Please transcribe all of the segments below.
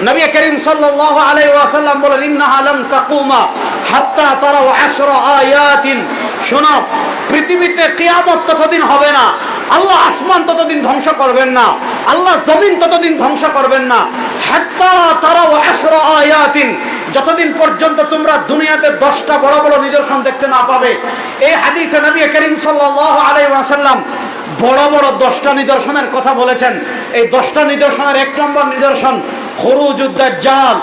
নবী করিম সাল্লাল্লাহু আলাইহি ওয়াসাল্লাম বলেন, ইন্নাহা লাম তাকুমা হাত্তা তারাউ 10 আয়াতিন। শোনো, পৃথিবীতে কিয়ামত ততদিন হবে না, আল্লাহ আসমান ততদিন ধ্বংস করবেন না, আল্লাহ জমিন ততদিন ধ্বংস করবেন না। হাত্তা তারাউ 10 আয়াতিন, যতদিন পর্যন্ত তোমরা দুনিয়াতে 10টা বড় বড় নিদর্শন দেখতে না পাবে। এই হাদিসে নবী করিম সাল্লাল্লাহু আলাইহি ওয়াসাল্লাম বড় বড় 10টা নিদর্শনের কথা বলেছেন। এই 10টা নিদর্শনের 1 নম্বর নিদর্শন খুরুজুদ দাজ্জাল,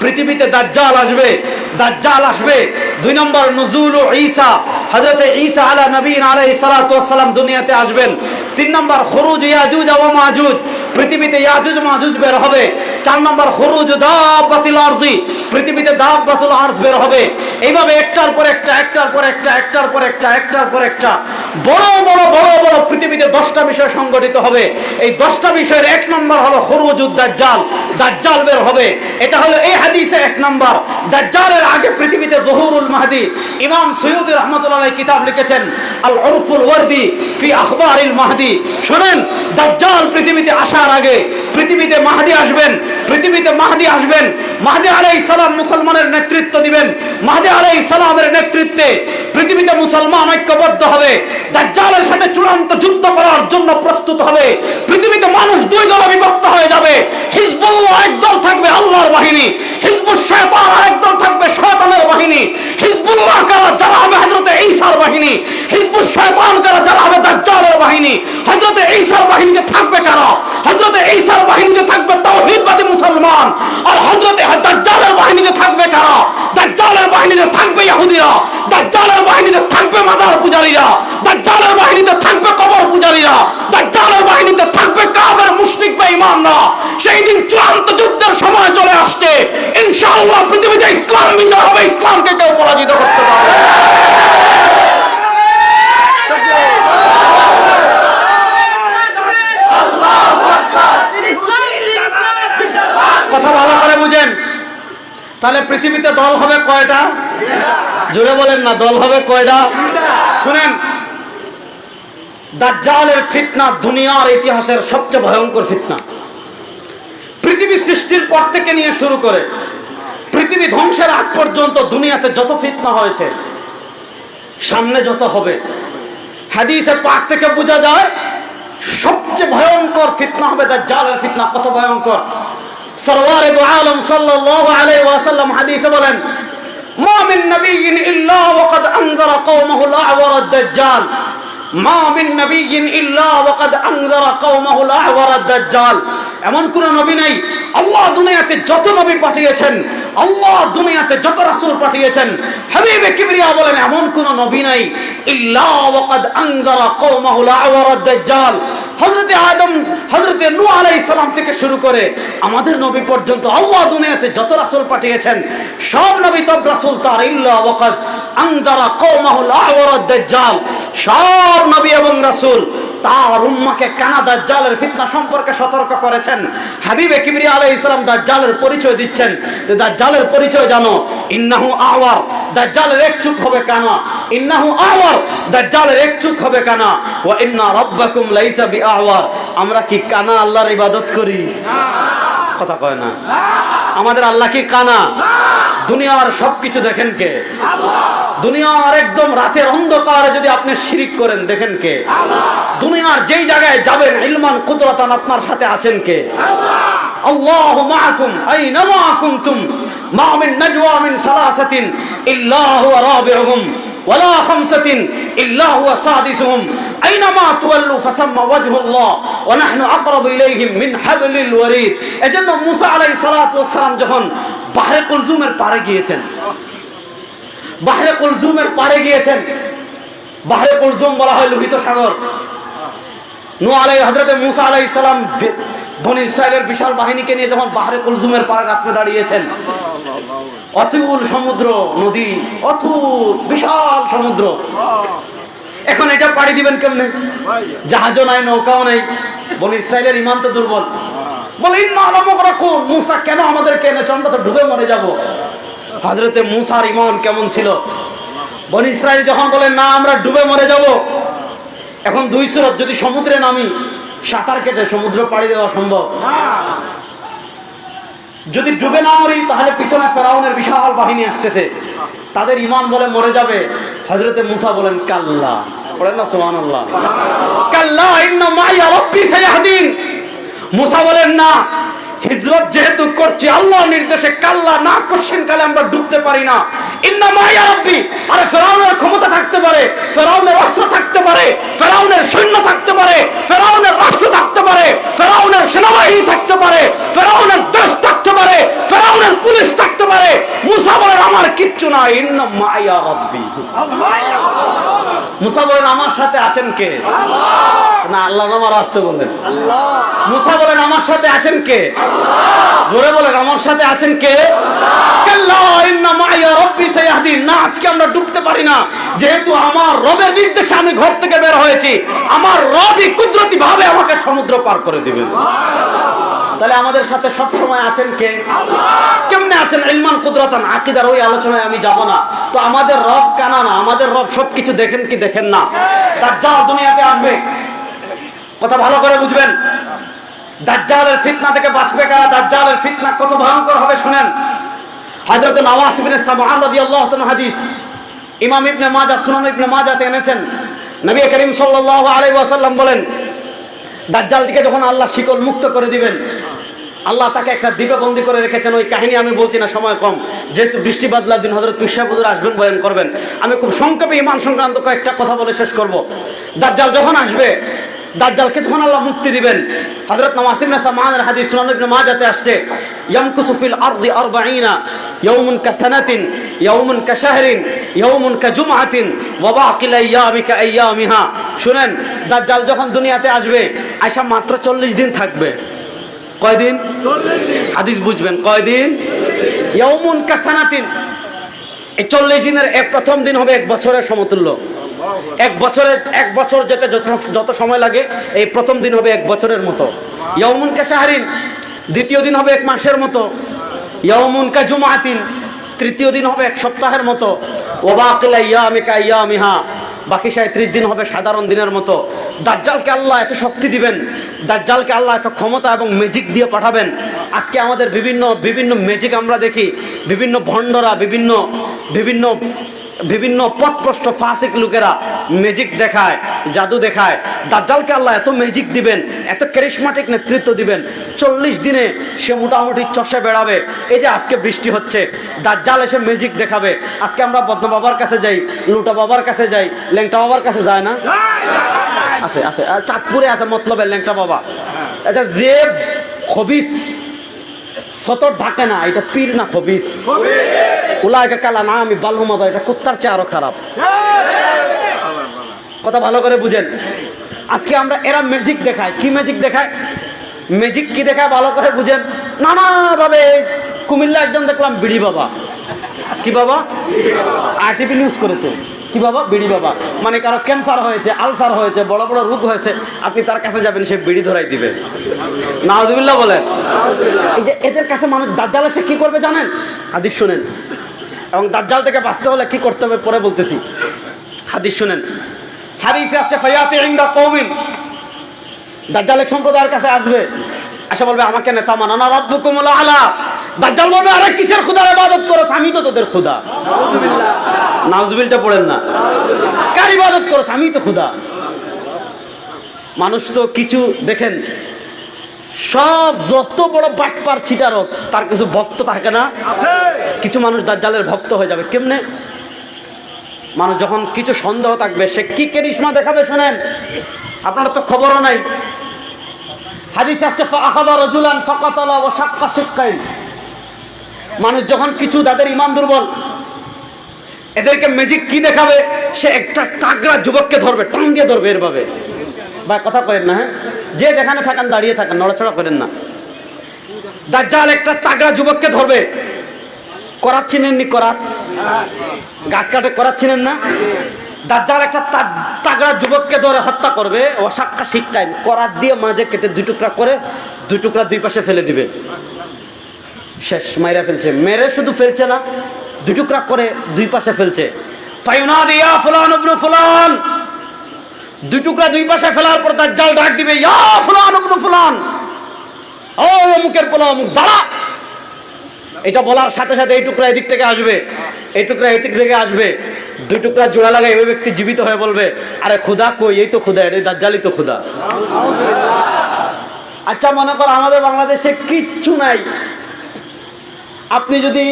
পৃথিবীতে দাজ্জাল আসবে, দাজ্জাল আসবে। 2 নম্বর নুজুলু ঈসা, হযরত ঈসা আলা নবীনা আলাইহিস সালাতু ওয়াস সালাম দুনিয়াতে আসবেন। 3 নম্বর খুরুজ ইয়াজুজ ওয়া মাজুজ, পৃথিবীতে ইয়াজুজ মাজুজ বের হবে। 4 নম্বর খুরুজ দাব্বাতিল আরজি, পৃথিবীতে দাব্বাতুল আরজ বের হবে। এইভাবে একটার পর একটা, একটার পর একটা, একটার পর একটা, একটার পর একটা বড় বড় বড় বড় পৃথিবীতে 10টা বিষয় সংগঠিত হবে। এই 10টা বিষয়ের 1 নম্বর হলো খুরুজুদ দাজ্জাল, দাজ্জাল বের হবে। এটা হলো এই হাদিসে 1 নম্বর। দাজ্জালের আগে পৃথিবীতে যুহুরুল মাহদি, ইমাম সৈয়দ রাহমাতুল্লাহ আলাইহি কিতাব লিখেছেন আল উরফুল ওয়ারদি ফি আখবারিল মাহদি। শুনেন, দাজ্জাল পৃথিবীতে আসার আগে পৃথিবীতে মাহদি আসবেন, পৃথিবীতে মাহদি আসবেন। মাহদি আলাইহিস সালাম মুসলমানের নেতৃত্ব দিবেন। মাহদি আলাইহিস সালামের নেতৃত্বে পৃথিবীতে মুসলমান ঐক্যবদ্ধ হবে, দাজ্জালের সাথে চূড়ান্ত যুদ্ধ করার জন্য প্রস্তুত হবে। পৃথিবীতে মানুষ 2 দলে বিভক্ত হয়ে যাবে। হিজবুল্লাহ একদল থাকবে আল্লাহর বাহিনী, হিজবুশ শয়তান আরেকদল থাকবে শয়তানের বাহিনী। হিজবুল্লাহ কারা? যারা হবে হযরত ঈসার বাহিনী। হিজবুশ শয়তান কারা? যারা হবে দাজ্জালের বাহিনী। হযরত ঈসার বাহিনীতে থাকবে কারা? হযরত ঈসার বাহিনীতে থাকবে তাওহীদবাদী মুসলমান। আর হযরত দাজ্জালের বাহিনীতে থাকবে কারা? দাজ্জালের বাহিনীতে থাকবে ইহুদিরা, দাজ্জালের বাহিনীতে থাকবে মাজার পূজারীরা, দাজ্জালের বাহিনীতে থাকবে কবর পূজারীরা, দাজ্জালের বাহিনীতে থাকবে কাফের মুশরিক বেঈমানরা। সেই দিন চূড়ান্ত যুদ্ধের সময় চলে আসছে। ইনশাআল্লাহ পৃথিবীতে ইসলাম বিজয় হবে, ইসলামকে কেউ পরাজিত করতে পারবে না। কথা ভালো করে বুঝেন। তাহলে পৃথিবীতে দল হবে কয়টা? জোরে বলেন না, দল হবে কয়টা? শুনেন, দাজ্জালের ফিতনা দুনিয়ার ইতিহাসের সবচেয়ে ভয়ঙ্কর ফিতনা। পৃথিবী সৃষ্টির পর থেকে নিয়ে শুরু করে পৃথিবী ধ্বংসের আগ পর্যন্ত দুনিয়াতে যত ফিতনা হয়েছে, সামনে যত হবে, হাদিসে পাক থেকে বোঝা যায় সবচেয়ে ভয়ঙ্কর ফিতনা হবে দাজ্জালের ফিতনা। কত ভয়ঙ্কর! সরওয়ারে দু আলম সাল্লাল্লাহু আলাইহি ওয়াসাল্লাম হাদিসে বলেন, মা মিন নাবিয়্যিন ইল্লা ওয়াকাদ আনযারা কওমাহু আ'ওয়ার আদ-দাজ্জাল। মা মিন নাবিয়্যিন ইল্লা ওয়াকাদ আনযারা কওমাহু আ'ওয়ার আদ-দাজ্জাল। এমন কোন নবী নাই, আল্লাহ দুনিয়াতে যত নবী পাঠিয়েছেন, আল্লাহ দুনিয়াতে যত রাসূল পাঠিয়েছেন, হাবিবে কিবরিয়া বলেন এমন কোন নবী নাই ইল্লা ওয়াকাদ আনযারা কওমাহু আ'ওয়ার আদ-দাজ্জাল। হযরত আদম, হযরত নূহ আলাইহিস সালাম থেকে শুরু করে আমাদের নবী পর্যন্ত আল্লাহ দুনিয়াতে যত রাসূল পাঠিয়েছেন, সব নবী তব রাসূল তার ইল্লা ওয়াকাদ আনযারা কওমাহু আ'ওয়ার আদ-দাজ্জাল। সব নবী এবং রাসূল তার উম্মাহকে কানা দাজ্জালের ফিতনা সম্পর্কে সতর্ক করেছেন। হাবিবে কিবরিয়া আলাইহিস সালাম দাজ্জালের পরিচয় দিচ্ছেন যে দাজ্জালের পরিচয় জানো, ইন্নাহু আওয়ার, দাজ্জালের এক চোখ হবে কানা। ইন্নাহু আওয়ার, দাজ্জালের এক চোখ হবে কানা। ওয়া ইন্না রাব্বাকুম লাইসা বিআওয়ার। আমরা কি কানা আল্লাহর ইবাদত করি? কথা কয় না। আমাদের আল্লাহ কি কানা? দুনিয়ার সবকিছু দেখেন কে? দুনিয়ার একদম রাতের অন্ধকারে যদি আপনি শিরিক করেন, দেখেন কে? দুনিয়ার যেই জায়গায় যাবেন ইলমান কুদরতান আপনার সাথে আছেন কে? আল্লাহু মাআকুম আইনামা কুনতুম মা মিন নাজওয়া মিন সালাসাতিন ইল্লা হুয়া রাবিউহুম ওয়ালা খামসাতিন ইল্লা হুয়া সাদিসুহুম আইনামা তুওয়াল্লু ফাসাম্মা ওয়াজহুল্লাহ ওয়া নাহনু আকরাবু ইলাইহিম মিন হাবলিল ওয়ারিদ। এজন্য মুসা আলাইহিস সালাতু ওয়াস সালাম যখন বাহরে কুলজুমের পারে গিয়েছেন, বাহরে কুলজুমের পারে গিয়েছেন, বাহরে কুলজুম বলা হয় লোহিত সাগর। নূহ আলাইহিস, হযরত মুসা আলাইহিস সালাম বনি ইসরাইলের বিশাল বাহিনীকে নিয়ে যখন বাহরে কুলজুমের পারে রাত্রে দাঁড়িয়েছেন, অতুল সমুদ্র, নদী, অতুল বিশাল সমুদ্র। এখন এটা পাড়ি দিবেন কেমনে? জাহাজও নাই, নৌকাও নাই। বনি ইসরাইলের ঈমান তো দুর্বল। বলে ইন্না লামুগরাকুন, মুসা কেন আমাদেরকে এনেছো? আমরা তো ডুবে মরে যাব। হযরতে মুসার ঈমান কেমন ছিল? বনি ইসরাইল যখন বলে না আমরা ডুবে মরে যাব, এখন 2 সুরত, যদি সমুদ্রে নামি সাঁতার কেটে সমুদ্র পাড়ি দেওয়া সম্ভব? যদি ডুবে না মরি তাহলে পিছনে ফেরাউনের বিশাল বাহিনী আসতেছে, তাদের ঈমান বলে মরে যাবে। হযরতে মুসা বলেন কাল্লা, পড়েন না সুবহানাল্লাহ, কাল্লা ইন্না মাইয়া রাব্বি সায়াহদিন। মুসা বলেন না, হিজরত যেহেতু করছি আল্লাহর নির্দেশে, কাল্লা না, কোশ্চিন কালে আমরা ডুবতে পারি না। ইন্না মাইয়া রাব্বি, আরে ফেরাউনের ক্ষমতা থাকতে পারে, ফেরাউনের অস্ত্র থাকতে পারে, ফেরাউনের সৈন্য থাকতে পারে, ফেরাউনের রাষ্ট্র থাকতে পারে, ফেরাউনের সেনাবাহিনী থাকতে পারে, ফেরাউনের দেশ থাকতে পারে, ফেরাউনের পুলিশ থাকতে পারে। মুসা বলেন আমার কিচ্ছু না, ইন্না মাইয়া রাব্বি। মুসা বলেন আমার সাথে আছেন কে? না, আল্লাহ আমার আসতে বললেন। মুসা বলেন আমার সাথে আছেন কে? জোরে বলেন আমার সাথে আছেন কে? কাল্লা ইন্না মাইয়া রাব্বি সায়াহদিন। না, আজকে আমরা ডুবতে পারি না, যেহেতু আমার রবের নির্দেশে আমি ঘর থেকে বের হয়েছি, আমার রবই কুদরতি ভাবে আমাকে সমুদ্র পার করে দিবেন। তাহলে আমাদের সাথে সব সময় আছেন কে? কেমনে আছেন? ইলমান কুদরাতান, আকীদার ওই আলোচনায় আমি যাব না। তো আমাদের রব কানা না, আমাদের রব সবকিছু দেখেন কি দেখেন না? দাজ্জাল দুনিয়াতে আসবে, কথা ভালো করে বুঝবেন। দাজ্জালের ফিতনা থেকে বাঁচবে কারা? দাজ্জালের ফিতনা কত ভয়ঙ্কর হবে শুনেন। হযরত নওয়াস ইবনে সামআন রাদিয়াল্লাহু তাআলা হাদিস ইমাম ইবনে মাজাহ, সুনান ইবনে মাজাহতে এনেছেন। নবী করিম সাল্লাল্লাহু আলাইহি ওয়াসাল্লাম বলেন, দাজ্জাল থেকে যখন আল্লাহ শিকল মুক্ত করে দিবেন, আল্লাহ তাকে একটা দ্বীপে বন্দী করে রেখেছেন। ওই কাহিনী আমি বলছি না, সময় কম, যেহেতু বৃষ্টি বাদলার দিন হযরত পিশা হুজুর আসবেন, বয়ান করবেন। আমি খুব সংক্ষেপে ঈমান সংক্রান্ত কয়েকটা কথা বলে শেষ করব। দাজ্জাল যখন আসবে, দাজ্জালকে যখন আল্লাহ মুক্তি দিবেন, হযরত নওয়াস ইবনে সামআনের হাদিস সুনান ইবনে মাজাহতে আসছে, ইয়ামকুসু ফিল আরদি 40 ইয়াওমান কাসানাতিন ইয়াওমান কাশাহরিন ইয়াওমান কাজুমআতিন ওয়া বাকিল আইয়ামি কাআইয়ামিহা। শুনেন, দাজ্জাল যখন দুনিয়াতে আসবে, আয়সা মাত্র 40 দিন থাকবে। কয়দিন? 40 দিন। হাদিস বুঝবেন, কয়দিন? ইয়াওমান কাসানাতিন। এই 40 দিনের প্রথম দিন হবে 1 বছরের সমতুল্য। 1 বছর যেতে যত সময় লাগে, এই প্রথম দিন হবে 1 বছরের মতো। ইয়াউমুন কাশাহরিন, দ্বিতীয় দিন হবে 1 মাসের মতো। ইয়াউমুন কাজুমআতিন, তৃতীয় দিন হবে 1 সপ্তাহের মতো। ওয়া বাকিল আইয়ামি কাআইয়ামিহা, বাকি 37 দিন হবে সাধারণ দিনের মতো। দাজ্জালকে আল্লাহ এত শক্তি দিবেন, দাজ্জালকে আল্লাহ এত ক্ষমতা এবং ম্যাজিক দিয়ে পাঠাবেন। আজকে আমাদের বিভিন্ন ম্যাজিক আমরা দেখি, বিভিন্ন ভণ্ডরা, বিভিন্ন পথভ্রষ্ট ফাসিক লোকেরা ম্যাজিক দেখায়, জাদু দেখায়। দাজ্জালকে আল্লাহ এত ম্যাজিক দিবেন, এত ক্যারিশমাটিক নেতৃত্ব দিবেন, 40 দিনে সে মোটামুটি চষে বেড়াবে। এই যে আজকে বৃষ্টি হচ্ছে, দাজ্জাল এসে ম্যাজিক দেখাবে। আজকে আমরা বদনা বাবার কাছে যাই, লুটা বাবার কাছে যাই, ল্যাংটা বাবার কাছে যায় না? আছে আছে, চাঁদপুরে আছে মতলবের ল্যাংটা বাবা। আচ্ছা, যে খবিস সতর ঢাকে না, এটা পীর না খবিস? উলাইকা কালা না, আমি বালহুমাদা, এটা কুত্তার চেয়ে আরো খারাপ। কথা ভালো করে বুঝেন। আজকে আমরা এরা ম্যাজিক দেখায়। কি ম্যাজিক দেখায়? ম্যাজিক কি দেখায় ভালো করে বুঝেন। নানাভাবে কুমিল্লা একজন দেখলাম বিড়ি বাবা। কি বাবা? আরটিপি নিউজ করেছে। কি বাবা? বিড়ি বাবা। মানে কারো ক্যান্সার হয়েছে, আলসার হয়েছে, বড় বড় রোগ হয়েছে, আপনি তার কাছে যাবেন, সে বিড়ি ধরাই দিবে। নাউজুবিল্লাহ বলেন। এই যে এদের কাছে মানুষ, দাজ্জাল এসে কি করবে জানেন? হাদিস শুনেন। এবং দাজ্জাল থেকে বাঁচতে হলে কি করতে হবে পরে বলতেছি। হাদিস শুনেন। হাদিসে আসছে, ফায়াতি ইনদা কওমিন, দাজ্জাল এক সম্প্রদায়ের কাছে আসবে, এসে বলবে আমাকে নেতা মানো না, রাব্বুকুমুল আলা। দাজ্জাল বলবে আরে কিসের খোদার ইবাদত করছ? আমি তো তোদের খোদা। নাউজুবিল্লাহ, নাউজুবিল্লাহ পড়েন না। কার ইবাদত করছ? আমি তো খোদা। মানুষ তো কিছু দেখেন, সব যত বড় বাটপার চিটারক, তার কিছু ভক্ত থাকে না? কিছু মানুষ দাজ্জালের ভক্ত হয়ে যাবে। কেমনে? মানুষ যখন কিছু সন্দেহ থাকবে, সে কি কারিশমা দেখাবে শোনেন, আপনার তো খবরও নাই। হাদিস আসছে, ফাআখাযা রাজুলান ফাকাতালা ওয়া শাক্কা শিক্কাইন। মানুষ যখন কিছু, তাদের ঈমান দুর্বল, এদেরকে ম্যাজিক কি দেখাবে? সে একটা তাগড়া যুবককে ধরবে, টান দিয়ে ধরবে এরভাবে। ভাই কথা করেন না, হ্যাঁ? যে যেখানে থাকেন দাঁড়িয়ে থাকেন, নড়াচড়া করেন না। দাজ্জাল একটা তাগড়া যুবককে ধরবে। করাত চিনেননি? করাত গাছ কাটে, করাত চিনেন না? দাজ্জাল একটা তাগড়া যুবককে ধরে হত্যা করবে। অসাক্কা শিক্ষায় করাত দিয়ে মাঝে কেটে 2 টুকরা করে, 2 টুকরা 2 পাশে ফেলে দিবে। শেষ, মাইরা ফেলছে। মেরে শুধু ফেলছে না, 2 টুকরা করে 2 পাশে ফেলছে। ফায়ুনাদি ইয়া ফুলান ইবনে ফুলান, 2 টুকরা 2 পাশে ফেলার পর দাজ্জাল ডাক দিবে, ইয়া ফুলান ইবনে ফুলান, ও অমুকের পোলা অমুক, দাঁড়া। এটা বলার সাথে সাথে এই টুকরা এদিক থেকে আসবে, এই টুকরা এদিক থেকে আসবে, দুই টুকরা জোড়া লাগায় ওই ব্যক্তি জীবিত হয়ে বলবে, আরে খুদা কই, এই তো খুদা, এই দাজ্জালই তো খুদা। আচ্ছা মনে করো আমাদের বাংলাদেশে কিচ্ছু নাই, আপনি যদি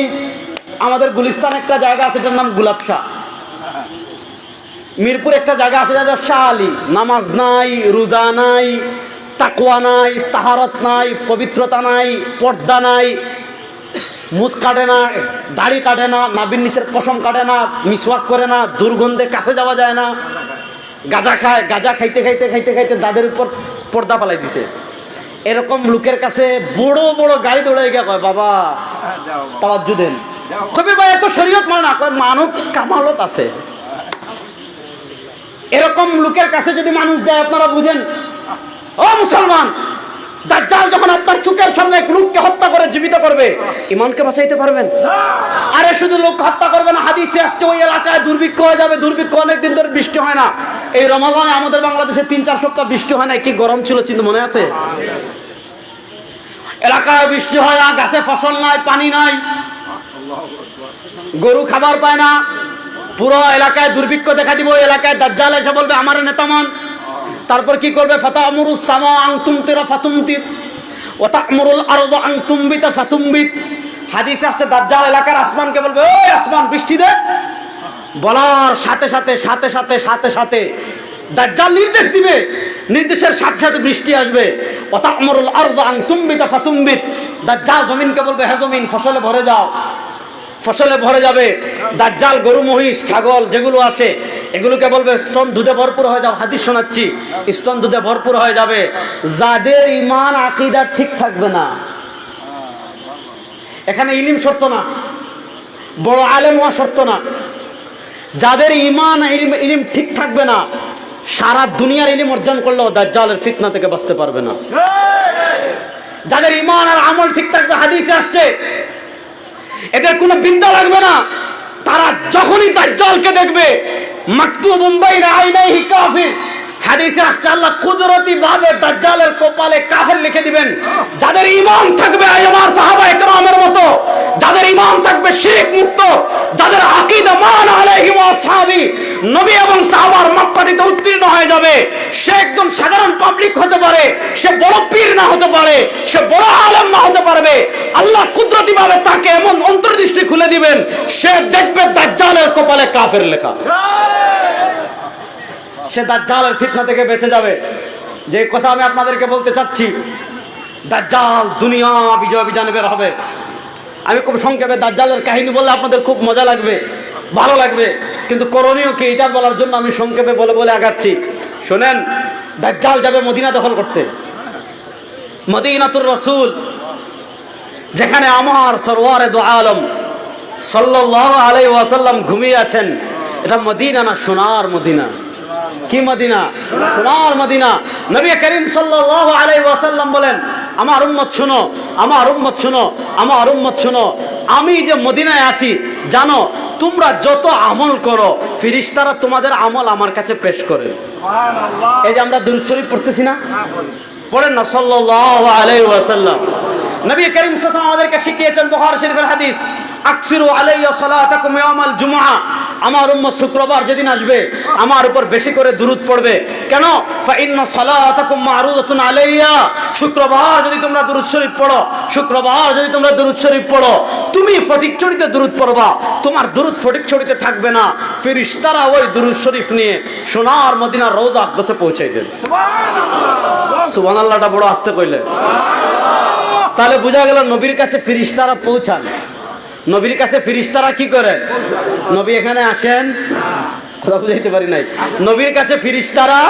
আমাদের গুলিস্তান একটা জায়গা আছে এটার নাম গুলাবশাহ, মিরপুর একটা জায়গা আছে যেটা শাহ আলী, নামাজ নাই, রোজা নাই, তাকওয়া নাই, তাহারত নাই, পবিত্রতা নাই, পর্দা নাই, মুখ কাটে না, দাড়ি কাটে না, নাভির নিচের পশম কাটে না, মিসওয়াক করে না, দুর্গন্ধে কাছে যাওয়া যায় না, গাঁজা খায়, গাঁজা খাইতে খাইতে খাইতে খাইতে দাদের উপর পর্দা ফেলাই দিছে। এরকম লোকের কাছে বড় বড় গাড়ি দৌড়াই গিয়া কয়, বাবা তাওয়াজ্জু দেন, কবে ভাই এত শরীয়ত মানে না, কয় মানুষ কামালত আছে। এরকম লোকের কাছে যদি মানুষ যায়, আপনারা বুঝেন ও মুসলমান, দাজ্জাল যখন আপনার চোখের সামনে এক লোককে হত্যা করে জীবিত করবে, ইমানকে বাঁচাইতে পারবেন? আরে শুধু লোক হত্যা করবে না, হাদিসে আসছে ওই এলাকায় দুর্ভিক্ষ হয়ে যাবে, দুর্ভিক্ষ অনেকদিন ধরে বৃষ্টি হয় না। এই রমাদানে আমাদের বাংলাদেশে 3-4 সপ্তাহ বৃষ্টি হয় না, কি গরম ছিল চিন্তা মনে আছে? এলাকায় বৃষ্টি হয় না, গাছে ফসল নাই, পানি নাই, গরু খাবার পায় না, পুরো এলাকায় দুর্ভিক্ষ দেখা দিব। এলাকায় দাজ্জাল এসে বলবে আমার নেতামান, তারপর কি করবে? ফাতামুরুস সামা আন তুমতিরা ফাতুমতির ওয়া তা'মুরুল আরদা আন তুমবিতা ফাতুমবিত। হাদিসে আসছে দাজ্জাল এলাকার আসমানকে বলবে, ওই আসমান বৃষ্টি দে। বলার সাথে সাথে সাথে সাথে সাথে সাথে দাজ্জাল নির্দেশ দিবে, নির্দেশের সাথে সাথে বৃষ্টি আসবে। ওয়া তা'মুরুল আরদা আন তুমবিতা ফাতুমবিত। দাজ্জাল জমিনকে বলবে, হে জমিন ফসলে ভরে যাও, ফসলে ভরে যাবে। দাজ্জাল গরু মহিষ ছাগল যেগুলো আছে এগুলোকে বলবে স্তন দুধে ভরপুর হয়ে যাও, হাদিস শোনাচ্ছি, স্তন দুধে ভরপুর হয়ে যাবে। যাদের ঈমান আকীদা ঠিক থাকবে না, এখানে ইলম শর্ত না, বড় আলেম হওয়া শর্ত না, যাদের ঈমান ইলম ঠিক থাকবে না, সারা দুনিয়ার ইলম অর্জন করলেও দাজ্জালের ফিতনা থেকে বাঁচতে পারবে না। যাদের ঈমান আর আমল ঠিক থাকবে, হাদিসে আসছে এদের কোনো বিদ্যা লাগবে না, তারা যখনই দাজ্জালকে দেখবে মাকতুবুম বাইনা আইনাইহি কাফির, হাদিসে আসছে আল্লাহ কুদরতি ভাবে দাজ্জালের কপালে কাফের লিখে দিবেন। যাদের ঈমান থাকবে আমার সাহাবায়ে কেরামের মতো, যাদের ঈমান থাকবে শিরক মুক্ত, যাদের আকীদা মান আলাইহি ওয়া আসহাবি, নবী এবং সাহাবার মাপকাঠিতে উত্তীর্ণ হয়ে যাবে, সে একদম সাধারণ পাবলিক হতে পারে, সে বড় পীর না হতে পারে, সে বড় আলেম না হতে পারবে, আল্লাহ কুদরতি ভাবে তাকে এমন অন্তর্দৃষ্টি খুলে দিবেন, সে দেখবে দাজ্জালের কপালে কাফের লেখা, সে দাজ্জালের ফিতনা থেকে বেঁচে যাবে। যে কথা আমি আপনাদেরকে বলতে চাচ্ছি, দাজ্জাল দুনিয়া বিজয় অভিযানে বের হবে। আমি খুব সংক্ষেপে দাজ্জালের কাহিনী বললে আপনাদের খুব মজা লাগবে, ভালো লাগবে, কিন্তু করণীয় কি এটা বলার জন্য আমি সংক্ষেপে বলে বলে আগাচ্ছি। শোনেন, দাজ্জাল যাবে মদিনা দখল করতে, মদিনাতুর রাসূল, যেখানে আমার সরওয়ারে দু আলম সাল্লাল্লাহু আলাইহি ওয়াসাল্লাম ঘুমিয়ে আছেন। এটা মদিনা না, সোনার মদিনা। কি মদিনা? সোনার মদিনা। নবী করিম সাল্লাল্লাহু আলাইহি ওয়াসাল্লাম বলেন, আমার উম্মত শুনো, আমার উম্মত শুনো, আমার উম্মত শুনো, আমি যে মদিনায় আছি জানো, তোমরা যত আমল করো ফেরেশতারা তোমাদের আমল আমার কাছে পেশ করে। সুবহানাল্লাহ। এই যে আমরা দুরূদ শরীফ পড়তেছি না, পড়েন না সাল্লাল্লাহু আলাইহি ওয়াসাল্লাম। নবী করিম সাল্লাল্লাহু আলাইহি ওয়াসাল্লাম আমাদেরকে শিখিয়েছেন, বুখারী শরীফের হাদিস, আকসিরু আলাইয়া সালাতাকুম ইয়াউমাল জুমআ, আমার উম্মত শুক্রবার যেদিন আসবে আমার উপর বেশি করে দুরূদ পড়বে। কেন? ফা ইন্না সালাতাকুম মা'রুদাতুন আলাইয়া, শুক্রবার যদি তোমরা দুরূদ শরীফ পড়ো, শুক্রবার যদি তোমরা দুরূদ শরীফ পড়ো, তুমি ফটিকছড়িতে দুরূদ পড়বা, তোমার দুরূদ ফটিকছড়িতে থাকবে না, ফেরেশতারা ওই দুরূদ শরীফ নিয়ে সোনার মদিনার রওজা আকদাসে পৌঁছাই দেবে। সুবহানাল্লাহ। সুবহানাল্লাহটা বড় আস্তে কইলে। তাহলে বোঝা গেল নবীর কাছে ফেরেশতারা পৌঁছান। নবীর কাছে ফেরেশতারা কি করে? নবী এখানে আসেন, কথা বুঝাইতে পারি নাই, নবীর কাছে ফেরেশতারা,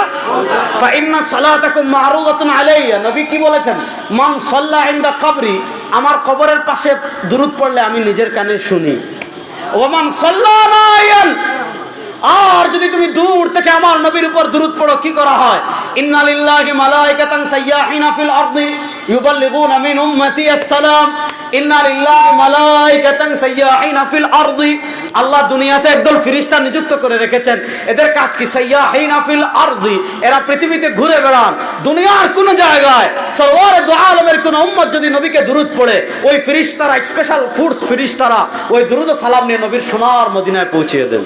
ফা ইন্না সালাতাকুম মা'রুদাতুন আলাইয়া, নবী কি বলেছেন? মান সাল্লা ইনদা কবরি, আমার কবরের পাশে দুরূদ পড়লে আমি নিজের কানে শুনি। ওয়া মান সাল্লা নাইয়ান, আর যদি তুমি দূর থেকে আমার নবীর উপর দুরূদ পড়ো, কি করা হয়? ইন্না লিল্লাহি মালাইকাতান সাইয়াহিনা ফিল আরদি ইউবাল্লিগুনা মিন উম্মতি আসসালাম, ইন্না লিল্লাহি মালাইকাতান সাইয়াহিনা ফিল আরদি, আল্লাহ দুনিয়াতে একদল ফেরেশতা নিযুক্ত করে রেখেছেন। এদের কাজ কি? সাইয়াহিনা ফিল আরদি, এরা পৃথিবীতে ঘুরে বেড়ান। দুনিয়ার কোন জায়গায় সরওয়ারে দু আলমের কোন উম্মত যদি নবীকে দুরূদ পড়ে, ওই ফেরেশতারা, স্পেশাল ফুডস ফেরেশতারা ওই দুরূদ ও সালাম নিয়ে নবীর সোনার মদিনায় পৌঁছিয়ে দেন।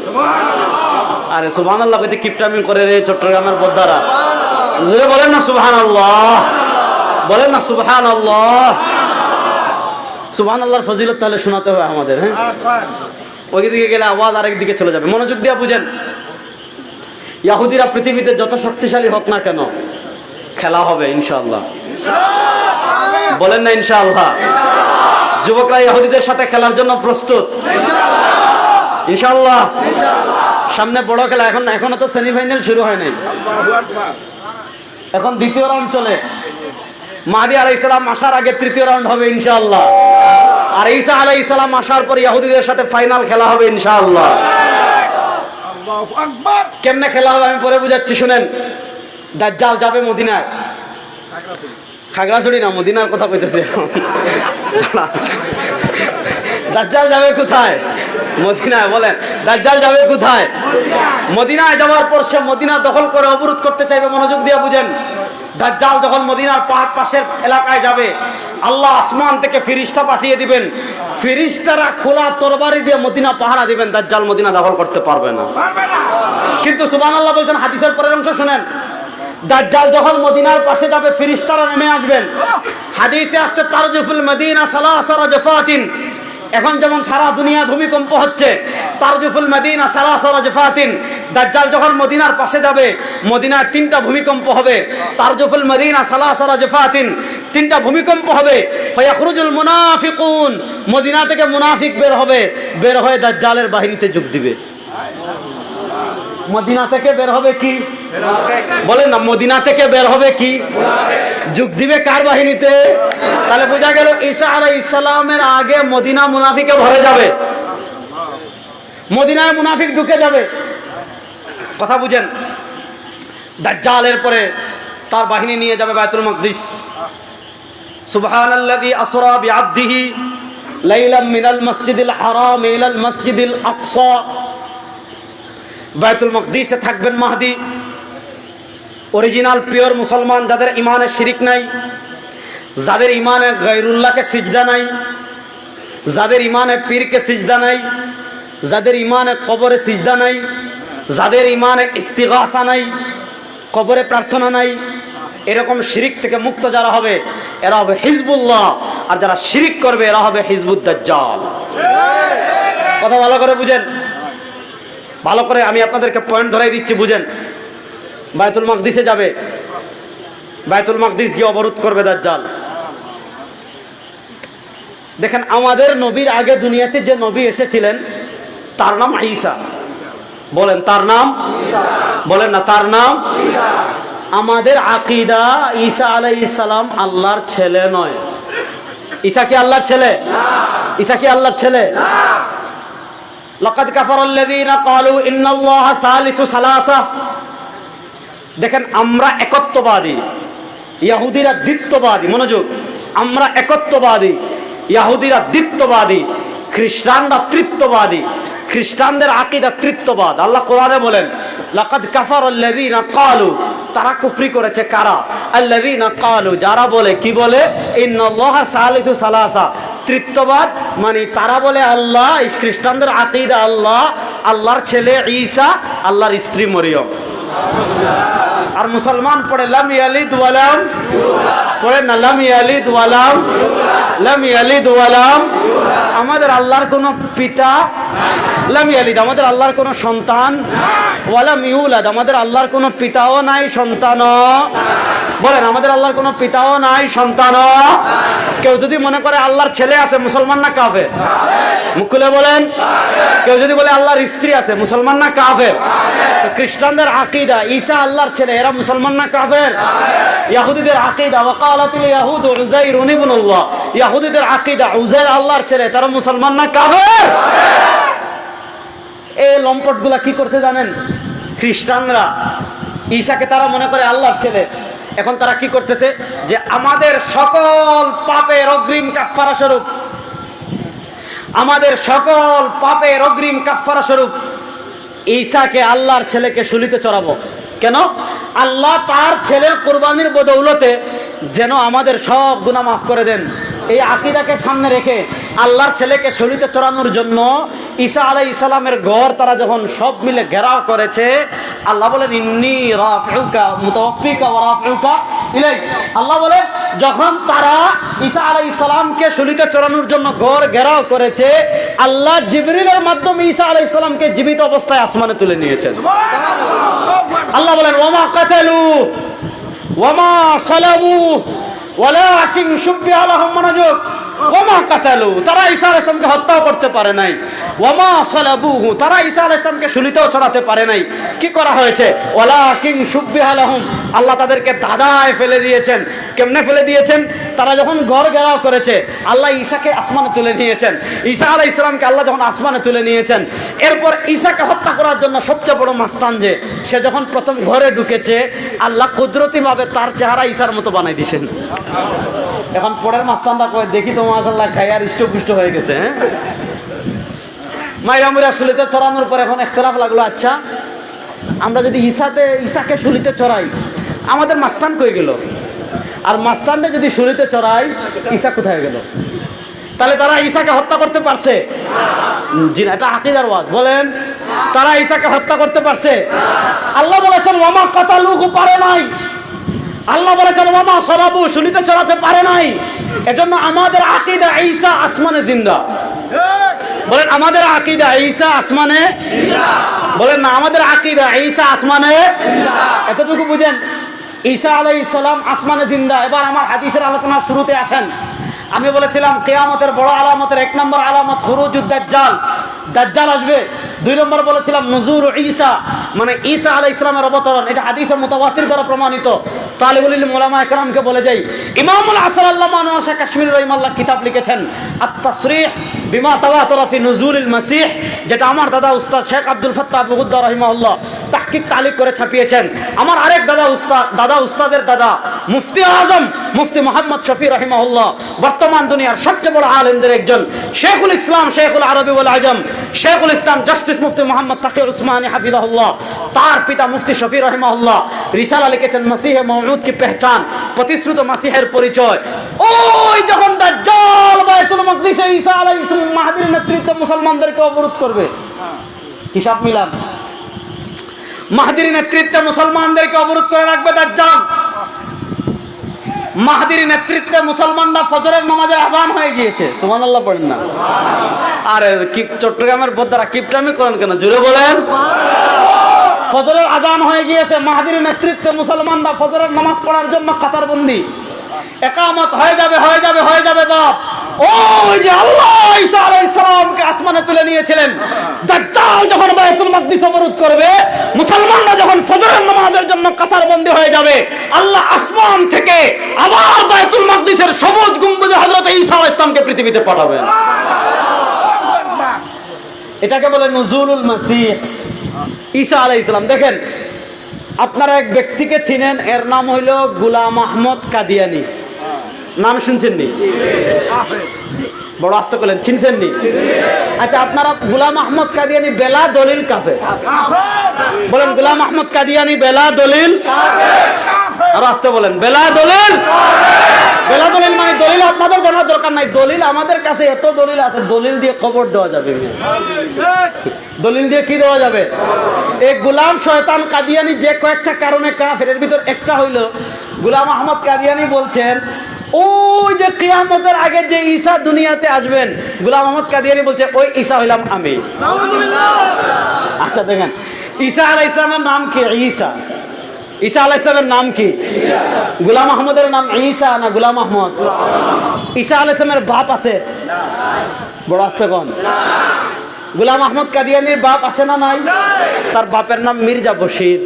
আরে সুবহানাল্লাহ কইতে কিপটামি করে রে চট্টগ্রামের বদ্দারা, বলেন না সুবহানাল্লাহ, বলেন না সুবহানাল্লাহ। সুবহানাল্লাহর ফজিলত তাহলে শোনাতে হবে আমাদের। হ্যাঁ, ওই দিকে গেলে আওয়াজ আরেক দিকে চলে যাবে। মনোযোগ দিয়ে বুঝেন, ইহুদিরা পৃথিবীতে যত শক্তিশালী হোক না কেন, খেলা হবে ইনশাআল্লাহ। বলেন না ইনশাআল্লাহ। যুবকরা ইহুদিদের সাথে খেলার জন্য প্রস্তুত ইনশাআল্লাহ। সামনে বড় খেলা, এখনো তো সেমিফাইনাল শুরু হয়নি, এখন দ্বিতীয় রাউন্ড চলে। মাহদী আলাইহিস সালাম আসার আগে তৃতীয় রাউন্ড হবে ইনশাআল্লাহ। আর ঈসা আলাইহিস সালাম আসার পর ইহুদিদের সাথে ফাইনাল খেলা হবে ইনশাআল্লাহ। আল্লাহু আকবার। কেমনে খেলা হবে আমি পরে বুঝাচ্ছি, শুনেন। দাজ্জাল যাবে মদিনায়, খাগড়াছড়ি না, মদিনার কথা কইতেছে। দাজ্জাল যাবে কোথায়? মদিনায়। বলেন, দাজ্জাল যাবে কোথায়? মদিনায় যাওয়ার পর সে মদিনা দখল করে অবরোধ করতে চাইবে। মনোযোগ দিয়ে বুঝেন, দাজ্জাল যখন মদিনার পাশের এলাকায় যাবে, আল্লাহ আসমান থেকে ফেরেশতা পাঠিয়ে দিবেন। ফেরেশতারা খোলা তরবারি দিয়ে মদিনা পাহারা দিবেন, দাজ্জাল মদিনা দখল করতে পারবে না। কিন্তু সুবহানাল্লাহ বলছেন, হাদিসের পরের অংশ শুনেন। দাজ্জাল যখন মদিনার পাশে যাবে, ফেরেশতারা নেমে আসবেন। হাদিসে আসছে তারজুফুল মদিনা সালাসা রাজফাতিন। এখন যেমন সারা দুনিয়া ভূমিকম্প হচ্ছে, তারজুফুল মদিনা সালাসা রাজফাতিন। দাজ্জাল যখন মদিনার পাশে যাবে, মদিনায় 3টা ভূমিকম্প হবে। তারজুফুল মদিনা সালাসা রাজফাতিন, 3টা ভূমিকম্প হবে। ফায়াখরুজুল মুনাফিকুন, মদিনা থেকে মুনাফিক বের হবে, বের হয়ে দাজ্জালের বাহিনীতে যোগ দিবে। মদিনা থেকে বের হবে কি? বলেন না, মদিনা থেকে বের হবে কি? যোগ দিবে কার বাহিনীতে? তাহলে বোঝা গেল ঈসা আলাইহিস সালামের আগে মদিনা মুনাফিকে ভরে যাবে, মদিনায় মুনাফিক ঢুকে যাবে। কথা বুঝেন। দাজ্জালের পরে তার বাহিনী নিয়ে যাবে বাইতুল মাকদিস। সুবহানাল্লাযী আসরা বিআবদিহি লাইলাম মিনাল মাসজিদিল হারাম ইলাল মাসজিদিল আকসা। বাইতুল মাকদিসে থাকবেন মাহদী, অরিজিনাল পিওর মুসলমান, যাদের ইমানে শিরিক নাই, যাদের ইমানে গায়রুল্লাহকে সিজদা নাই, যাদের ইমানে পীরকে সিজদা নাই, যাদের ইমানে কবরে সিজদা নাই, যাদের ইমানে ইস্তিগাসা নাই, কবরে প্রার্থনা নাই, এরকম শিরিক থেকে মুক্ত যারা হবে এরা হবে হিজবুল্লাহ। আর যারা শিরিক করবে এরা হবে হিজবুদ দাজ্জাল। কথা ভালো করে বুঝেন, ভালো করে আমি আপনাদেরকে পয়েন্ট ধরাই দিচ্ছি, বুঝেন। বাইতুল মাকদিসে যাবে, বাইতুল মাকদিস গিয়ে অবরোধ করবে দাজ্জাল। দেখেন, আমাদের নবীর আগে দুনিয়াতে যে নবী এসেছিলেন তার নাম ঈসা। বলেন, তার নাম? বলেন না, তার নাম? আমাদের আকীদা ঈসা আলাইহিস সালাম আল্লাহর ছেলে নয়। ঈসা কি আল্লাহর ছেলে? ঈসা কি আল্লাহর ছেলে? লাকাদ কাফারাল্লাযীনা ক্বালু ইন্নাল্লাহা সালিসু সালাসা। দেখেন, আমরা একত্ববাদী, ইহুদিরা দ্বিত্ববাদী। মনোযোগ, আমরা একত্ববাদী, ইহুদিরা দ্বিত্ববাদী, খ্রিস্টানরা তৃত্ববাদী। খ্রিস্টানদের আকীদা তৃত্ববাদ। আল্লাহ কোরআনে বলেন, লাকাদ কাফারাল্লাযীনা ক্বালু, তারা কুফরি করেছে। কারা? আল্লাযীনা ক্বালু, যারা বলে, কি বলে? ইন্নাল্লাহা সালিসু সালাসা, তৃত্ববাদ। মানে তারা বলে আল্লাহ, খ্রিস্টানদের আকীদা আল্লাহ, আল্লাহর ছেলে ঈসা, আল্লাহর স্ত্রী মরিয়ম। আর মুসলমান পড়ে লাম ইয়ালিদ ওয়ালাম, পড়ে না লাম ইয়ালিদ ওয়ালাম, লাম ইয়ালিদ ওয়ালাম। আমাদের আল্লাহর কোনো পিতা, লাম ইয়ালিদ, আমাদের আল্লাহর কোনো সন্তান, ওয়ালাম ইউলাদ, আমাদের আল্লাহর কোনো পিতাও নাই, সন্তানও। বলেন, আমাদের আল্লাহর কোনো পিতাও নাই, সন্তানও। কেউ যদি মনে করে আল্লাহর ছেলে আছে, মুসলমান না কাফের? মুখ খুলে বলেন। কেউ যদি বলে আল্লাহর স্ত্রী আছে, মুসলমান না কাফের? তো খ্রিস্টানদের আকীদা ঈসা আল্লাহর ছেলে, এরা মুসলমান না কাফের? ইহুদিদের আকীদা ওয়াকালাতুল ইয়াহুদ উযাইরুন ইবনুল্লাহ, ইহুদিদের আকীদা উযাইর আল্লাহর ছেলে, তারা মুসলমান না কাফের? এই লম্পটগুলা কি করতে জানেন? খ্রিস্টানরা ঈসাকে তারা মনে করে আল্লাহর ছেলে। এখন তারা কি করতেছে? যে আমাদের সকল পাপের অগ্রিম কাফারা স্বরূপ আমাদের সকল পাপের অগ্রিম কাফফারা স্বরূপ ঈসাকে, আল্লাহর ছেলেকে শুলিতে চড়াবো। কেন? আল্লাহ তার ছেলের কুরবানির বদৌলতে যেন আমাদের সব গুনাহ মাফ করে দেন। এই আকীদাকে সামনে রেখে আল্লাহর ছেলেকে শুলিতে চড়ানোর জন্য ঈসা আলাইহিস সালামের ঘর তারা যখন সব মিলে ঘেরাও করেছে, আল্লাহ বলেন ইন্নী রাফিউকা মুতাওয়াফিকা ওয়া রাফিউকা ইলাইক। আল্লাহ বলেন যখন তারা ঈসা আলাইহিস সালামকে শুলিতে চড়ানোর জন্য ঘর ঘেরাও করেছে, আল্লাহ জিবরিলের মাধ্যমে ঈসা আলাইহিস সালামকে জীবিত অবস্থায় আসমানে তুলে নিয়েছেন। আল্লাহ বলেন ওয়ামা কাতালু ওয়ামা সালাবু ওয়ালাকিন শুব্বিহা লাহুম মানাজুক ওয়ামা কাতালু। তারা ঈসা আলাইহিস সালামকে হত্যা করতে পারে নাই। ওয়ামা সালাবুহু, তারা ঈসা আলাইহিস সালামকে শুলিতেও চড়াতে পারে নাই। কি করা হয়েছে? ওয়ালাকিন শুব্বিহা লাহুম, আল্লাহ তাদেরকে দাদায় ফেলে দিয়েছেন। কেমনে ফেলে দিয়েছেন? তারা যখন ঘর ঘেরাও করেছে, আল্লাহ ঈসাকে আসমানে তুলে নিয়েছেন। ঈসা আলাইহিস সালামকে আল্লাহ যখন আসমানে তুলে নিয়েছেন, এরপর ঈসাকে হত্যা করার জন্য সবচেয়ে বড় মাস্তান যে, সে যখন প্রথম ঘরে ঢুকেছে, আল্লাহ কুদরতিভাবে তার চেহারা ঈসার মতো বানাই দিয়েছেন। এখন পরের মাস্তানটা কয় দেখি তো মাশাআল্লাহ খায়ার ইষ্টপুষ্ট হয়ে গেছে। হ্যাঁ, মাইরামুরা শুলিতে চড়ানোর পর এখন ইখতিলাফ লাগলো, আচ্ছা আমরা যদি ঈসাকে শুলিতে চড়াই, আমাদের মাস্তান কই গেল? আর মাস্তানটা যদি শুলিতে চড়াই, ঈসা কোথায় গেল? তাহলে তারা ঈসাকে হত্যা করতে পারছে? জি না, এটা আকীদার ওয়াজ। বলেন তারা ঈসাকে হত্যা করতে পারছে? আল্লাহ বলেছেন ওয়ামা কাতালুহু, পারে নাই। আল্লাহ বলেছেন ওয়ামা সালাবু, শুলিতে চড়াতে পারে নাই। এজন্য আমাদের আকীদা ঈসা আসমানে জিন্দা। বলেন আমাদের আকীদা ঈসা আসমানে জিন্দা। বলেন না, আমাদের আকীদা ঈসা আসমানে জিন্দা। এতটুকু বুঝেন, ঈসা আলাইহিস সালাম আসমানে জিন্দা। এবার আমার হাদিসের আলোচনার শুরুতে আসেন। আমি বলেছিলাম কিয়ামতের বড় আলামতের 1 নম্বর আলামত খুরুজুদ দাজ্জাল, দাজ্জাল আসবে। 2 নম্বর বলেছিলাম নুজুর ঈসা, মানে ঈসা আলাইহিস সালামের অবতরণ। এটা হাদিসে মুতাওয়াতির দ্বারা প্রমাণিত। তালিবুল ইলম উলামা একরামকে বলে যাই, ইমামুল আসর আল্লামা আনোয়ার শাহ কাশ্মীরি রাহিমাহুল্লাহ কিতাব লিখেছেন আত-তাসরিহ বিমা তাওয়াতারা ফি নুজুলিল মাসিহ, যেটা আমার দাদা উস্তাদ শেখ আব্দুল ফাত্তাহ আবু গুদ্দা রাহিমাহুল্লাহ তাহকিক তালিক করে ছাপিয়েছেন। আমার আরেক দাদা উস্তাদের দাদা মুফতি আজম মুফতি মুহাম্মদ শফি রাহিমাহুল্লাহ, বর্তমান দুনিয়ার সবচেয়ে বড় আলেমদের একজন, শেখুল ইসলাম শেখুল আরবি ওয়াল আজম, শেখুল ইসলাম জাস্টিস মুফতি মুহাম্মদ তাকি উসমানী হাফিজাহুল্লাহ, তার পিতা মুফতি শফি রাহিমাহুল্লাহ রিসালা লিখেছেন মসিহে মওউদ কি পেহচান, প্রতিশ্রুত মাসিহের পরিচয়। ওই যখন দাজ্জাল বাইতুল মাকদিসে ঈসা আলাইহিস সালাম মাহদির নেতৃত্বে মুসলমানদেরকে অবরোধ করবে, হিসাব মিলান, মাহদির নেতৃত্বে মুসলমানদেরকে অবরোধ করে রাখবে দাজ্জাল। মাহদির নেতৃত্বে মুসলমানরা ফজরের নামাজের আযান হয়ে গিয়েছে, সুবহানাল্লাহ পড়েন না? আরে কি চট্টগ্রামের বদ্দারা কিপটামি করেন কেন? জোরে বলেন। ফজরের আযান হয়ে গিয়েছে, মাহদির নেতৃত্বে মুসলমানরা ফজরের নামাজ পড়ার জন্য কাতারবন্দি। ইকামত হয়ে যাবে বাপ। ওই যে আল্লাহ ঈসা আলাইহিস সালামকে আসমানে তুলে নিয়েছিলেন, দাজ্জাল যখন বাইতুল মাকদিস অবরোধ করবে, মুসলমানরা যখন ফজরের নামাজের জন্য কাতারবন্দি হয়ে যাবে, আল্লাহ আসমান থেকে আবার বাইতুল মাকদিসের সবুজ গম্বুজে হযরত ঈসা আলাইহিস সালামকে পৃথিবীতে পাঠাবেন। এটাকে বলে নুজুলুল মাসিহ ঈসা আলাইহিস সালাম। দেখেন, আপনারা এক ব্যক্তিকে চিনেন, এর নাম হইল গোলাম আহমদ কাদিয়ানি। নাম শুনছেন নি? বড় আস্তে করলেন, চিনছেন নি? আচ্ছা, আপনারা গোলাম আহমদ কাদিয়ানি বেলা দলিল কাফের বলেন। গোলাম আহমদ কাদিয়ানি বেলা দলিল, আর আস্তে বলেন বেলা দলিল। বেলা দলিল মানে দলিল আপনাদের জানার দরকার নাই, দলিল আমাদের কাছে এত দলিল আছে, দলিল দিয়ে কবর দেওয়া যাবে। দলিল দিয়ে কি দেওয়া যাবে? এই গোলাম শয়তান কাদিয়ানি যে কয়েকটা কারণে কাফের, এর ভিতর একটা হইল গোলাম আহমদ কাদিয়ানি বলছেন ওই যে কিয়ামতের আগে যে ঈসা দুনিয়াতে আসবেন, গোলাম আহমদ কাদিয়ানি বলছে ওই ঈসা হইলাম আমি। আচ্ছা দেখেন, ঈসা আলাইহিস সালামের নাম কি? ঈসা। ঈসা আলাইহিস সালামের নাম কি? গোলাম আহমদের নাম ঈসা না গোলাম আহমদ? ঈসা আলাইহিস সালামের বাপ আছে? বড় আস্তে কোন? গোলাম আহমদ কাদিয়ানির বাপ আছে না নাই? তার বাপের নাম মির্জা বশির।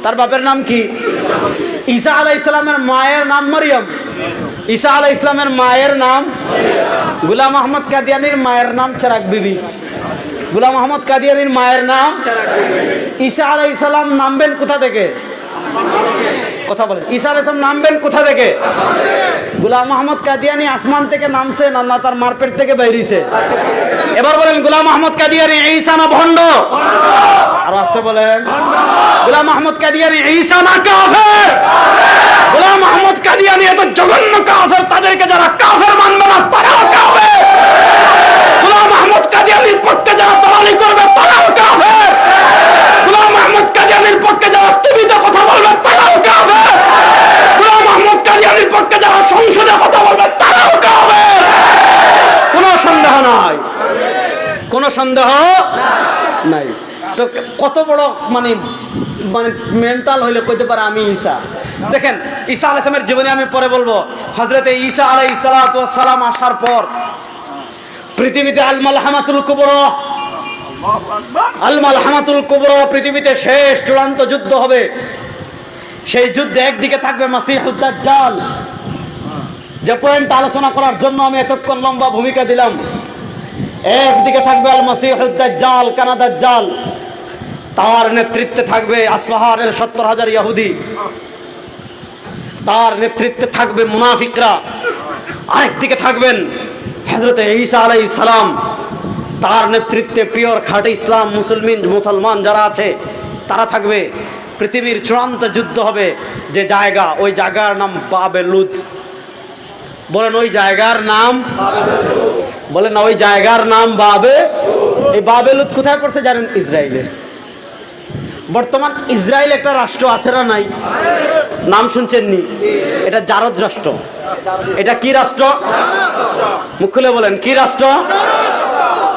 তার বাপের নাম কি? ঈসা আলাইহিস সালামের মায়ের নাম মরিয়ম। ঈসা আলাইহিস সালামের মায়ের নাম গোলাম আহমদ কাদিয়ানির মায়ের নাম চেরাগ বিবি। গোলাম আহমদ কাদিয়ানির মায়ের নাম ঈসা আলাইহিস সালাম নামবেন কোথা থেকে? কথা বলেন, ঈসা আলাইহিস সালাম নামবেন কোথা থেকে? গোলাম আহমদ কাদিয়ানি আসমান থেকে নামছে না তার মার পেট থেকে বেরিয়েছে? এবার বলেন গোলাম আহমদ কাদিয়ানী ঈসা না ভণ্ড? আর আসতে বলেন গোলাম আহমদ কাদিয়ানী ঈসা না কাফের? গোলাম আহমদ কাদিয়ানী এত জঘন্য কাফের, তাদেরকে যারা কাফের মানবে না তারাও কাফের। গোলাম আহমদ কাদিয়ানীর পক্ষে যারা দালালি করবে তারাও কাফের। গোলাম আহমদ কাদিয়ানীর পক্ষে যারা টিভিতে কথা বলবে তারাও কাফের। গোলাম আহমদ কাদিয়ানীর পক্ষে যারা সংসদে কথা বলবে তারাও কাফের। কোনো সন্দেহ নাই, কোনো সন্দেহ নাই। তো কত বড় মানে মানে মেন্টাল হইলে কইতে পারে আমি ঈসা। দেখেন ঈসা আলাইহিস সালামের জীবনে আমি পরে বলবো, হযরতে ঈসা আলাইহিস সালাতু ওয়াস সালাম আসার পর পৃথিবীতে আল মালহামাতুল কুবরা, আল মালহামাতুল কুবরা পৃথিবীতে শেষ চূড়ান্ত যুদ্ধ হবে। সেই যুদ্ধে একদিকে থাকবে মাসিহুদ দাজ্জাল, যে পয়েন্ট আলোচনা করার জন্য আমি এতক্ষণ লম্বা ভূমিকা দিলাম। একদিকে থাকবে আল মাসিহুদ দাজ্জাল, কানা দাজ্জাল, তার নেতৃত্বে থাকবে আসফাহানের ৭০,০০০ ইহুদি, তার নেতৃত্বে থাকবে মুনাফিকরা। আরেকদিকে থাকবেন হযরত ঈসা আলাইহিস সালাম, তার নেতৃত্বে পিওর খাঁটি ইসলাম মুসলমান যারা আছে তারা থাকবে। পৃথিবীর চূড়ান্ত যুদ্ধ হবে। যে জায়গা, ওই জায়গার নাম বাবেলুদ। বলেন ওই জায়গার নাম, বলেন না ওই জায়গার নাম বাবে। এই বাবেলুদ কোথায় পড়ছে জানেন? ইসরায়েলে। বর্তমান ইসরায়েল একটা রাষ্ট্র আছে না নাই? নাম শুনছেননি? এটা জারদ রাষ্ট্র। এটা কি রাষ্ট্র? মুখ খুলে বলেন কি রাষ্ট্র?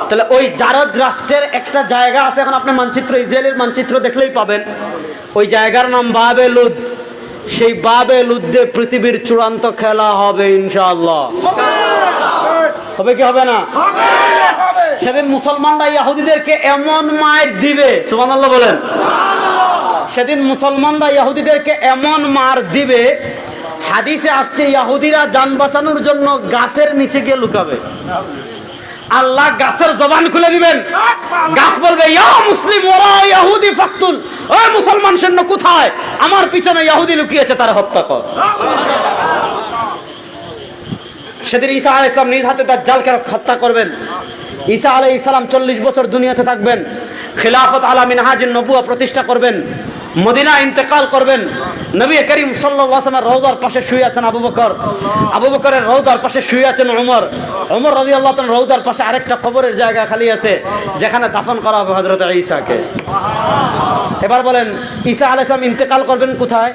তাহলে ওই জারদ রাষ্ট্রের একটা জায়গা আছে, এখন আপনি মানচিত্র, ইসরায়েলের মানচিত্র দেখলেই পাবেন। ওই জায়গার নাম বাবেলুদ। সেই বাবেলুদ্দে পৃথিবীর চূড়ান্ত খেলা হবে ইনশাআল্লাহ। হবে কি হবে না? সেদিন মুসলমানরা ইহুদিদেরকে এমন মার দিবে, সুবহানাল্লাহ বলেন। সেদিন মুসলমানরা ইহুদিদেরকে এমন মার দিবে, হাদিসে আসছে ইহুদিরা জান বাঁচানোর জন্য গাছের নিচে গিয়ে লুকাবে। আল্লাহ গাছের জবান খুলে দিবেন, গাছ বলবে ইয়া মুসলিম ওরা ইহুদি ফাকতুল, ও মুসলমান সৈন্য কোথায়? আমার পিছনে ইহুদি লুকিয়েছে, তারা হত্যা কর। সেদিন ঈসা আলাইহিস সালাম নিজ হাতে দাজ্জালকে হত্যা করবেন। ঈসা আলাইহিস সালাম 40 বছর দুনিয়াতে থাকবেন, খিলাফত আলা মিনহাজুন নবুওয়া প্রতিষ্ঠা করবেন, মদিনা ইন্তেকাল করবেন। নবী করিম সাল্লাল্লাহু আলাইহি ওয়াসাল্লামের রওজার পাশে শুয়ে আছেন আবু বকর, আবু বকরের রওজার পাশে শুয়ে আছেন ওমর, ওমর রাদিয়াল্লাহু তাআলা রওজার পাশে আরেকটা কবরের জায়গা খালি আছে, যেখানে দাফন করা হবে হযরত ঈসাকে। এবার বলেন ঈসা আলাইহিস সালাম ইন্তেকাল করবেন কোথায়?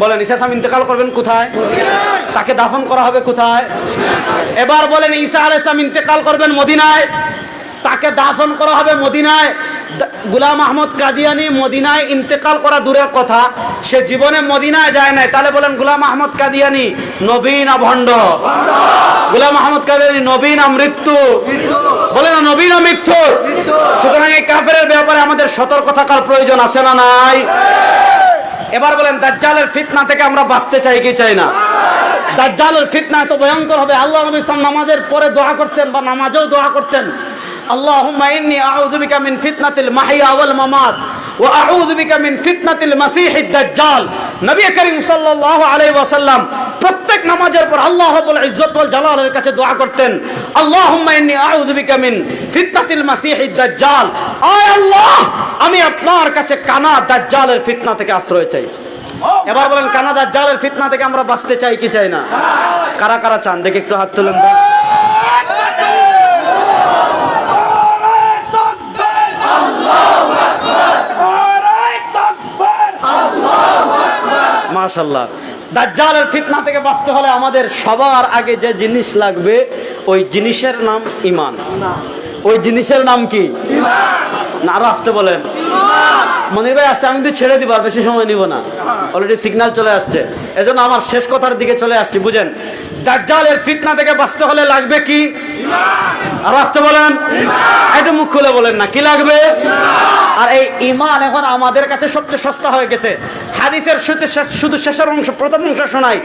বলেন ঈসা সালাম ইন্তেকাল করবেন কোথায়? তাকে দাফন করা হবে কোথায়? এবার বলেন ঈসা আলাইহিস সালাম ইন্তেকাল করবেন মদিনায়, তাকে দাফন করা হবে মদিনায়। গোলাম আহমদ কাদিয়ানী মদিনায় ইন্তেকাল করা দূরের কথা, সে জীবনে মদিনায় যায় নাই। তাহলে বলেন গোলাম আহমদ কাদিয়ানী নবী না ভণ্ড? গোলাম আহমদ কাদিয়ানী নবী না মৃত্যু? বলেন না নবী না মৃত্যু? সুতরাং এই কাফেরের ব্যাপারে আমাদের সতর্ক থাকার প্রয়োজন আছে না নাই? এবার বলেন দাজ্জালের ফিতনা থেকে আমরা বাঁচতে চাই কি চাই না? দাজ্জালের ফিতনা এত ভয়ঙ্কর হবে। আল্লাহ নবী সাল্লাল্লাহু আলাইহি ওয়াসাল্লাম নামাজের পরে দোয়া করতেন, বা নামাজেও দোয়া করতেন, আল্লাহুম্মা ইন্নী আউযু বিকা মিন ফিতনাতিল মাহইয়া ওয়াল মামাত ওয়া আউযু বিকা মিন ফিতনাতিল মাসিহিদ দাজ্জাল। নবী করিম সাল্লাল্লাহু আলাইহি ওয়াসাল্লাম প্রত্যেক নামাজের পর আল্লাহ রাব্বুল ইজ্জত ওয়াল জালালের কাছে দোয়া করতেন, আল্লাহুম্মা ইন্নী আউযু বিকা মিন ফিতনাতিল মাসিহিদ দাজ্জাল। আয় আল্লাহ, আমি আপনার কাছে কানা দাজ্জালের ফিতনা থেকে আশ্রয় চাই। এবার বলেন কানা দাজ্জালের ফিতনা থেকে আমরা বাঁচতে চাই কি চাই না? কারা কারা চান দেখি একটু হাত তুলেন তো। মাশাআল্লাহ। দাজ্জালের ফিতনা থেকে বাঁচতে হলে আমাদের সবার আগে যে জিনিস লাগবে, ওই জিনিসের নাম ঈমান। ওই জিনিসের নাম কি? না আরো আসতে বলেন। মনির ভাই আসছে, আমি তো ছেড়ে দিব, আর বেশি সময় নিব না, অলরেডি সিগন্যাল চলে আসছে, এজন্য আমার শেষ কথার দিকে চলে আসছি। বুঝেন, দাজ্জালের ফিতনা থেকে বাঁচতে হলে লাগবে কি? আর আসতে বলেন, একটু মুখ খুলে বলেন না কি লাগবে। আর এই ঈমান এখন আমাদের কাছে সবচেয়ে সস্তা হয়ে গেছে। হাদিসের শুধু শেষের অংশ, প্রথম অংশ শোনাই।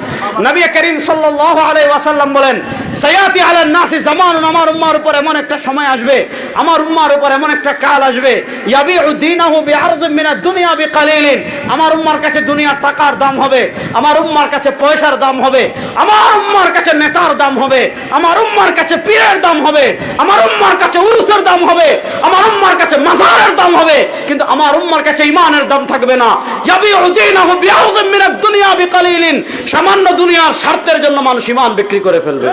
নবী করিম সাল্লাল্লাহু আলাইহি ওয়াসাল্লাম বলেন, সায়াতি আলান নাসি জামানুন, আমার উম্মার উপর এমন একটা সময় আসবে, আমার উম্মার উপর এমন একটা কাল আসবে, ইয়াবিউ দীনাহু বিআরদিন মিনাদ দুনিয়া বিকালিলিন, আমার উম্মার কাছে দুনিয়ার টাকার দাম হবে, আমার উম্মার কাছে পয়সার দাম হবে, আমার উম্মার উম্মার কাছে নেতার দাম হবে, আমার উম্মার কাছে পীরের দাম হবে, আমার উম্মার কাছে উরুসের দাম হবে, আমার উম্মার কাছে মাজারের দাম হবে, কিন্তু আমার উম্মার কাছে ঈমানের দাম থাকবে না। ইয়াবিউ দীনাহু বিআউযিম মিনাদ দুনিয়া বিকালিলিন, সামান্য দুনিয়ার স্বার্থের জন্য মানুষ ঈমান বিক্রি করে ফেলবে।